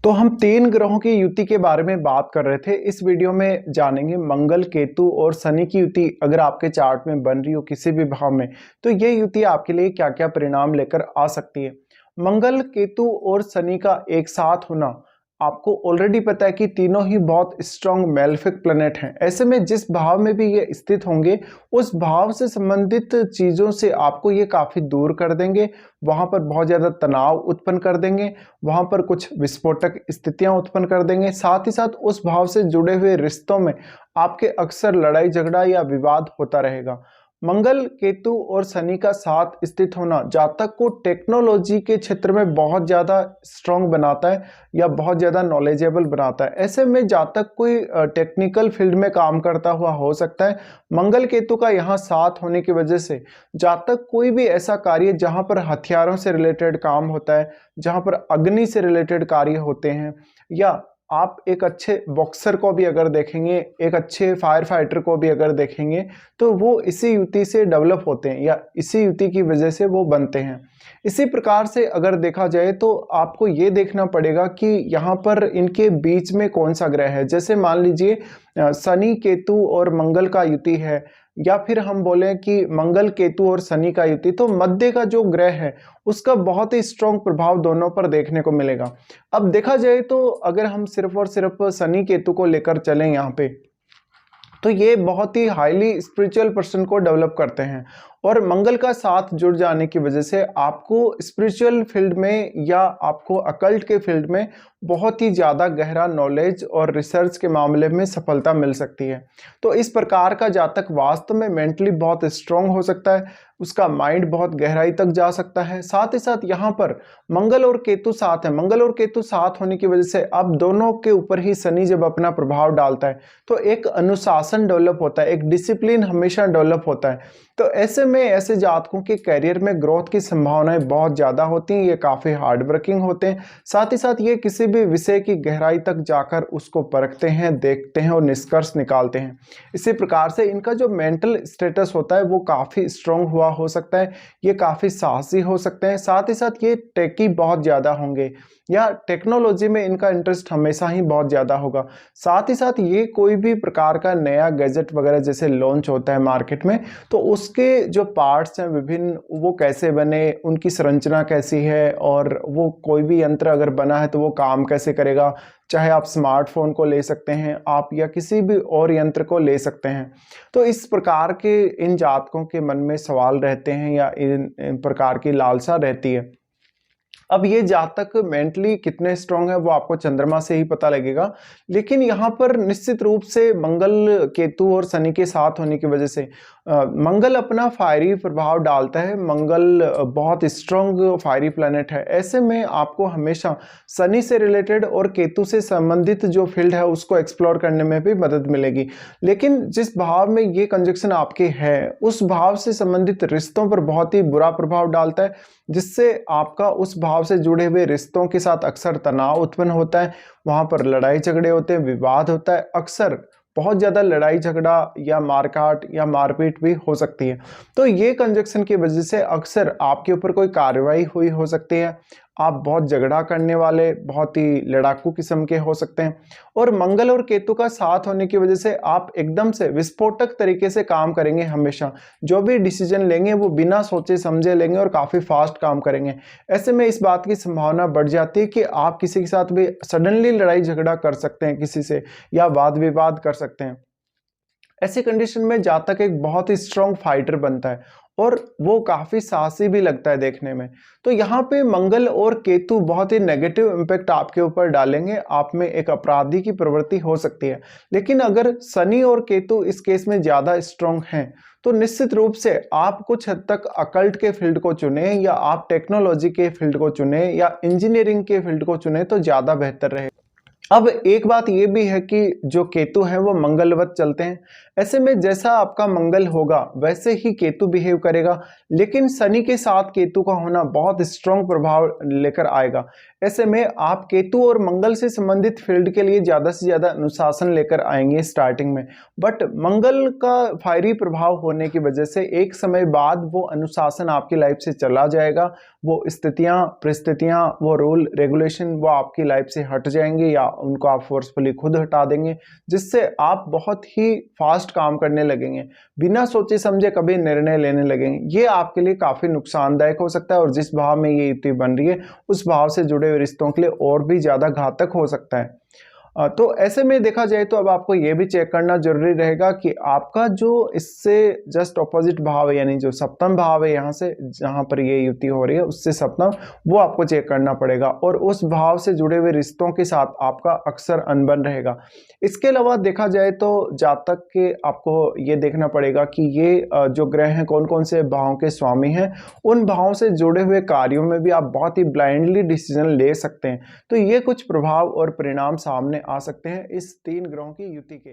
तो हम 3 ग्रहों की युति के बारे में बात कर रहे थे। इस वीडियो में जानेंगे मंगल, केतु और शनि की युति अगर आपके चार्ट में बन रही हो किसी भी भाव में, तो ये युति आपके लिए क्या-क्या परिणाम लेकर आ सकती है। मंगल, केतु और शनि का एक साथ होना आपको ऑलरेडी पता है कि तीनों ही बहुत स्ट्रॉन्ग मेलेफिक प्लैनेट हैं। ऐसे में जिस भाव में भी ये स्थित होंगे, उस भाव से संबंधित चीज़ों से आपको ये काफ़ी दूर कर देंगे, वहाँ पर बहुत ज़्यादा तनाव उत्पन्न कर देंगे, वहाँ पर कुछ विस्फोटक स्थितियाँ उत्पन्न कर देंगे। साथ ही साथ उस भाव से जुड़े हुए रिश्तों में आपके अक्सर लड़ाई झगड़ा या विवाद होता रहेगा। मंगल, केतु और शनि का साथ स्थित होना जातक को टेक्नोलॉजी के क्षेत्र में बहुत ज़्यादा स्ट्रॉन्ग बनाता है या बहुत ज़्यादा नॉलेजेबल बनाता है। ऐसे में जातक कोई टेक्निकल फील्ड में काम करता हुआ हो सकता है। मंगल केतु का यहाँ साथ होने की वजह से जातक कोई भी ऐसा कार्य जहाँ पर हथियारों से रिलेटेड काम होता है, जहाँ पर अग्नि से रिलेटेड कार्य होते हैं, या आप एक अच्छे बॉक्सर को भी अगर देखेंगे, एक अच्छे फायर फाइटर को भी अगर देखेंगे, तो वो इसी युति से डेवलप होते हैं या इसी युति की वजह से वो बनते हैं। इसी प्रकार से अगर देखा जाए तो आपको ये देखना पड़ेगा कि यहाँ पर इनके बीच में कौन सा ग्रह है। जैसे मान लीजिए शनि, केतु और मंगल का युति है, या फिर हम बोलें कि मंगल, केतु और शनि का युति, तो मध्य का जो ग्रह है उसका बहुत ही स्ट्रॉन्ग प्रभाव दोनों पर देखने को मिलेगा। अब देखा जाए तो अगर हम सिर्फ और सिर्फ शनि केतु को लेकर चलें यहाँ पे, तो ये बहुत ही हाईली स्पिरिचुअल पर्सन को डेवलप करते हैं, और मंगल का साथ जुड़ जाने की वजह से आपको स्पिरिचुअल फील्ड में या आपको अकल्ट के फील्ड में बहुत ही ज़्यादा गहरा नॉलेज और रिसर्च के मामले में सफलता मिल सकती है। तो इस प्रकार का जातक वास्तव में मेंटली बहुत स्ट्रांग हो सकता है, उसका माइंड बहुत गहराई तक जा सकता है। साथ ही साथ यहाँ पर मंगल और केतु साथ है, मंगल और केतु साथ होने की वजह से अब दोनों के ऊपर ही शनि जब अपना प्रभाव डालता है तो एक अनुशासन डेवलप होता है, एक डिसिप्लिन हमेशा डेवलप होता है। तो ऐसे में ऐसे जातकों के करियर में ग्रोथ की संभावनाएं बहुत ज़्यादा होती हैं, ये काफ़ी हार्ड वर्किंग होते हैं। साथ ही साथ ये किसी भी विषय की गहराई तक जाकर उसको परखते हैं, देखते हैं और निष्कर्ष निकालते हैं। इसी प्रकार से इनका जो मेंटल स्टेटस होता है वो काफ़ी स्ट्रॉन्ग हुआ हो सकता है, ये काफ़ी साहसी हो सकते हैं। साथ ही साथ ये टेकी बहुत ज़्यादा होंगे या टेक्नोलॉजी में इनका इंटरेस्ट हमेशा ही बहुत ज़्यादा होगा। साथ ही साथ ये कोई भी प्रकार का नया गैजेट वगैरह जैसे लॉन्च होता है मार्केट में, तो उसके जो पार्ट्स हैं विभिन्न, वो कैसे बने, उनकी संरचना कैसी है, और वो कोई भी यंत्र अगर बना है तो वो काम कैसे करेगा। चाहे आप स्मार्टफोन को ले सकते हैं आप, या किसी भी और यंत्र को ले सकते हैं। तो इस प्रकार के इन जातकों के मन में सवाल रहते हैं या इन प्रकार की लालसा रहती है। अब ये जातक मेंटली कितने स्ट्रांग है वो आपको चंद्रमा से ही पता लगेगा, लेकिन यहाँ पर निश्चित रूप से मंगल, केतु और शनि के साथ होने की वजह से मंगल अपना फायरी प्रभाव डालता है। मंगल बहुत स्ट्रांग फायरी प्लैनेट है। ऐसे में आपको हमेशा शनि से रिलेटेड और केतु से संबंधित जो फील्ड है उसको एक्सप्लोर करने में भी मदद मिलेगी। लेकिन जिस भाव में ये कंजक्शन आपके है उस भाव से संबंधित रिश्तों पर बहुत ही बुरा प्रभाव डालता है, जिससे आपका उस भाव से जुड़े हुए रिश्तों के साथ अक्सर तनाव उत्पन्न होता है, वहाँ पर लड़ाई झगड़े होते हैं, विवाद होता है, अक्सर बहुत ज़्यादा लड़ाई झगड़ा या मारकाट या मारपीट भी हो सकती है। तो ये कंजक्शन की वजह से अक्सर आपके ऊपर कोई कार्रवाई हुई हो सकती है, आप बहुत झगड़ा करने वाले, बहुत ही लड़ाकू किस्म के हो सकते हैं। और मंगल और केतु का साथ होने की वजह से आप एकदम से विस्फोटक तरीके से काम करेंगे। हमेशा जो भी डिसीजन लेंगे वो बिना सोचे समझे लेंगे और काफ़ी फास्ट काम करेंगे। ऐसे में इस बात की संभावना बढ़ जाती है कि आप किसी के साथ भी सडनली लड़ाई झगड़ा कर सकते हैं किसी से, या वाद विवाद कर सकते हैं। ऐसी कंडीशन में जातक एक बहुत ही स्ट्रॉन्ग फाइटर बनता है और वो काफ़ी साहसी भी लगता है देखने में। तो यहाँ पे मंगल और केतु बहुत ही नेगेटिव इम्पैक्ट आपके ऊपर डालेंगे, आप में एक अपराधी की प्रवृत्ति हो सकती है। लेकिन अगर शनि और केतु इस केस में ज़्यादा स्ट्रॉन्ग हैं तो निश्चित रूप से आप कुछ हद तक अकल्ट के फील्ड को चुने, या आप टेक्नोलॉजी के फील्ड को चुने, या इंजीनियरिंग के फील्ड को चुने तो ज़्यादा बेहतर रहे। अब एक बात ये भी है कि जो केतु है वो मंगलवत चलते हैं। ऐसे में जैसा आपका मंगल होगा वैसे ही केतु बिहेव करेगा, लेकिन शनि के साथ केतु का होना बहुत स्ट्रॉन्ग प्रभाव लेकर आएगा। ऐसे में आप केतु और मंगल से संबंधित फील्ड के लिए ज़्यादा से ज़्यादा अनुशासन लेकर आएंगे स्टार्टिंग में, बट मंगल का फायरी प्रभाव होने की वजह से एक समय बाद वो अनुशासन आपकी लाइफ से चला जाएगा। वो स्थितियाँ, परिस्थितियाँ, वो रूल रेगुलेशन वो आपकी लाइफ से हट जाएंगे या उनको आप फोर्सफुली खुद हटा देंगे, जिससे आप बहुत ही फास्ट काम करने लगेंगे, बिना सोचे समझे कभी निर्णय लेने लगेंगे। ये आपके लिए काफ़ी नुकसानदायक हो सकता है और जिस भाव में ये युति बन रही है उस भाव से जुड़े हुए रिश्तों के लिए और भी ज़्यादा घातक हो सकता है। तो ऐसे में देखा जाए तो अब आपको ये भी चेक करना जरूरी रहेगा कि आपका जो इससे जस्ट ऑपोजिट भाव है, यानी जो सप्तम भाव है यहाँ से जहाँ पर ये युति हो रही है उससे सप्तम, वो आपको चेक करना पड़ेगा और उस भाव से जुड़े हुए रिश्तों के साथ आपका अक्सर अनबन रहेगा। इसके अलावा देखा जाए तो जातक के आपको ये देखना पड़ेगा कि ये जो ग्रह हैं कौन कौन से भावों के स्वामी हैं, उन भावों से जुड़े हुए कार्यों में भी आप बहुत ही ब्लाइंडली डिसीजन ले सकते हैं। तो ये कुछ प्रभाव और परिणाम सामने आ सकते हैं इस 3 ग्रहों की युति के।